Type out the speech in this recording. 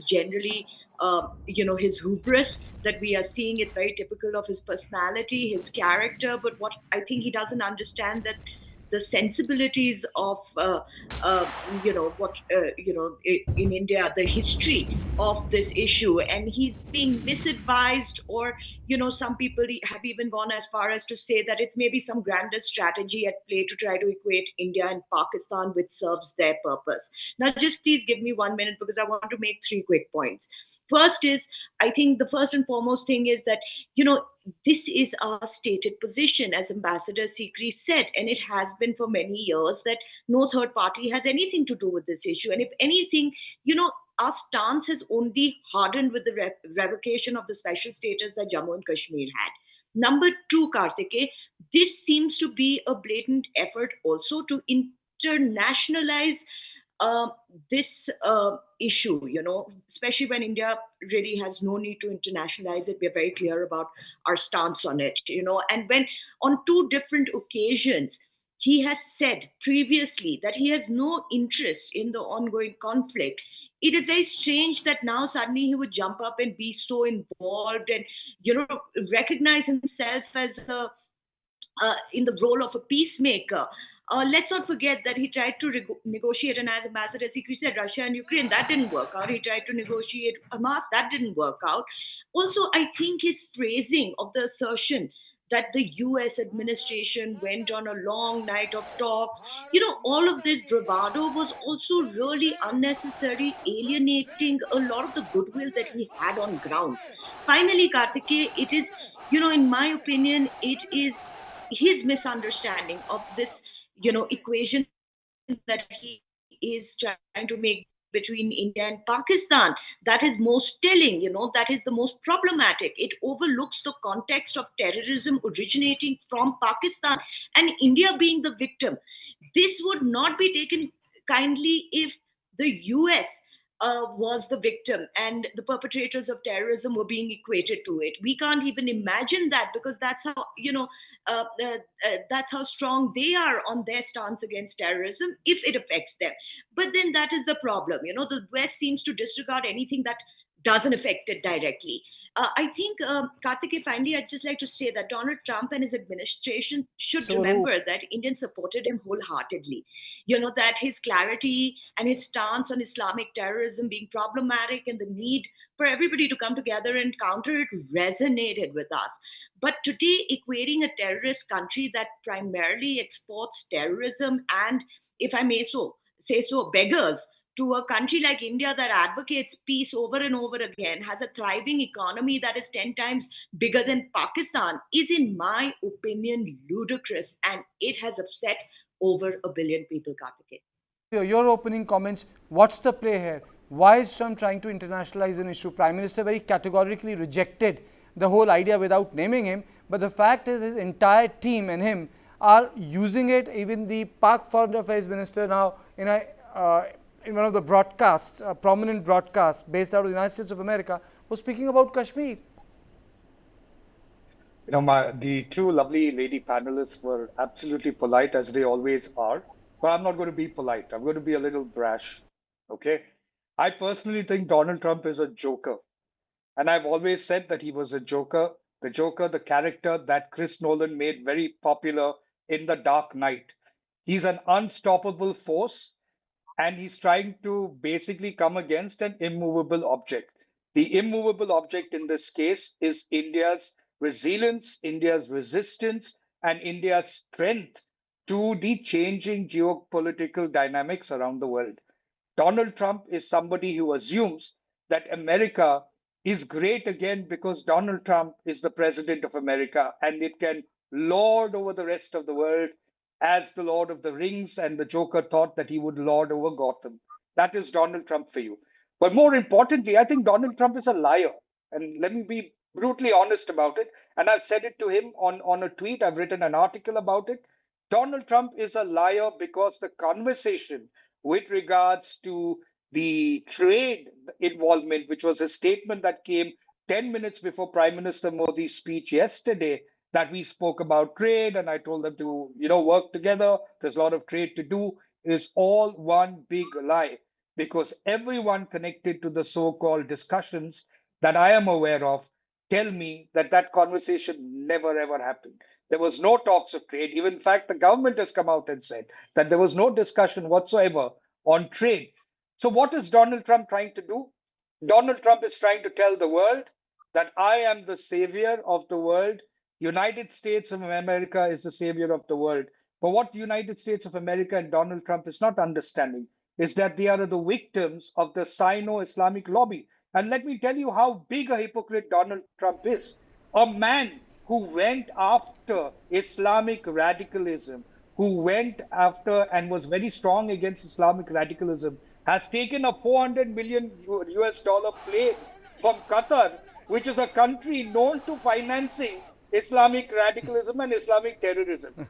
generally, his hubris that we are seeing. It's very typical of his personality, his character. But what I think he doesn't understand that the sensibilities of in India, the history of this issue, and he's being misadvised, or some people have even gone as far as to say that it's maybe some grander strategy at play to try to equate India and Pakistan, which serves their purpose. Now, just please give me 1 minute because I want to make three quick points. First is, I think the first and foremost thing is that, this is our stated position, as Ambassador Sikri said, and it has been for many years, that no third party has anything to do with this issue. And if anything, our stance has only hardened with the revocation of the special status that Jammu and Kashmir had. Number two, Kartike, this seems to be a blatant effort also to internationalize uh, this issue, especially when India really has no need to internationalize it. We're very clear about our stance on it, and when on two different occasions he has said previously that he has no interest in the ongoing conflict, it is very strange that now suddenly he would jump up and be so involved and, recognize himself as in the role of a peacemaker. Let's not forget that he tried to negotiate, and as Ambassador Sikri said, Russia and Ukraine, that didn't work out. He tried to negotiate Hamas, that didn't work out. Also, I think his phrasing of the assertion that the US administration went on a long night of talks, all of this bravado was also really unnecessary, alienating a lot of the goodwill that he had on ground. Finally, Kartike, it is, in my opinion, it is his misunderstanding of this equation that he is trying to make between India and Pakistan that is most telling, that is the most problematic. It overlooks the context of terrorism originating from Pakistan and India being the victim. This would not be taken kindly if the US was the victim and the perpetrators of terrorism were being equated to it. We can't even imagine that, because that's how, that's how strong they are on their stance against terrorism if it affects them. But then that is the problem. The West seems to disregard anything that doesn't affect it directly. I think, Karthike, finally, I'd just like to say that Donald Trump and his administration should So, Roop, remember that Indians supported him wholeheartedly. That his clarity and his stance on Islamic terrorism being problematic and the need for everybody to come together and counter it resonated with us. But today, equating a terrorist country that primarily exports terrorism and, if I may so say so, beggars, to a country like India that advocates peace over and over again, has a thriving economy that is 10 times bigger than Pakistan, is, in my opinion, ludicrous. And it has upset over a billion people, Karthikeyan. your opening comments. What's the play here? Why is Trump trying to internationalize an issue? Prime Minister very categorically rejected the whole idea without naming him. But the fact is, his entire team and him are using it. Even the Pak Foreign Affairs Minister now in one of the broadcasts, a prominent broadcast based out of the United States of America, was speaking about Kashmir. The two lovely lady panelists were absolutely polite, as they always are. But I'm not going to be polite. I'm going to be a little brash. Okay. I personally think Donald Trump is a joker. And I've always said that he was a joker, the character that Chris Nolan made very popular in The Dark Knight. He's an unstoppable force, and he's trying to basically come against an immovable object. The immovable object in this case is India's resilience, India's resistance, and India's strength to the changing geopolitical dynamics around the world. Donald Trump is somebody who assumes that America is great again because Donald Trump is the president of America and it can lord over the rest of the world as the Lord of the Rings and the Joker thought that he would lord over Gotham. That is Donald Trump for you. But more importantly, I think Donald Trump is a liar. And let me be brutally honest about it. And I've said it to him on a tweet, I've written an article about it. Donald Trump is a liar because the conversation with regards to the trade involvement, which was a statement that came 10 minutes before Prime Minister Modi's speech yesterday, that we spoke about trade and I told them to, work together. There's a lot of trade to do, is all one big lie. because everyone connected to the so-called discussions that I am aware of tell me that that conversation never ever happened. There was no talks of trade. Even in fact, the government has come out and said that there was no discussion whatsoever on trade. So what is Donald Trump trying to do? Donald Trump is trying to tell the world that I am the savior of the world. United States of America is the savior of the world. But what the United States of America and Donald Trump is not understanding is that they are the victims of the Sino-Islamic lobby. And let me tell you how big a hypocrite Donald Trump is. A man who went after Islamic radicalism, who went after and was very strong against Islamic radicalism, has taken a 400 million US dollar plane from Qatar, which is a country known to financing Islamic radicalism and Islamic terrorism.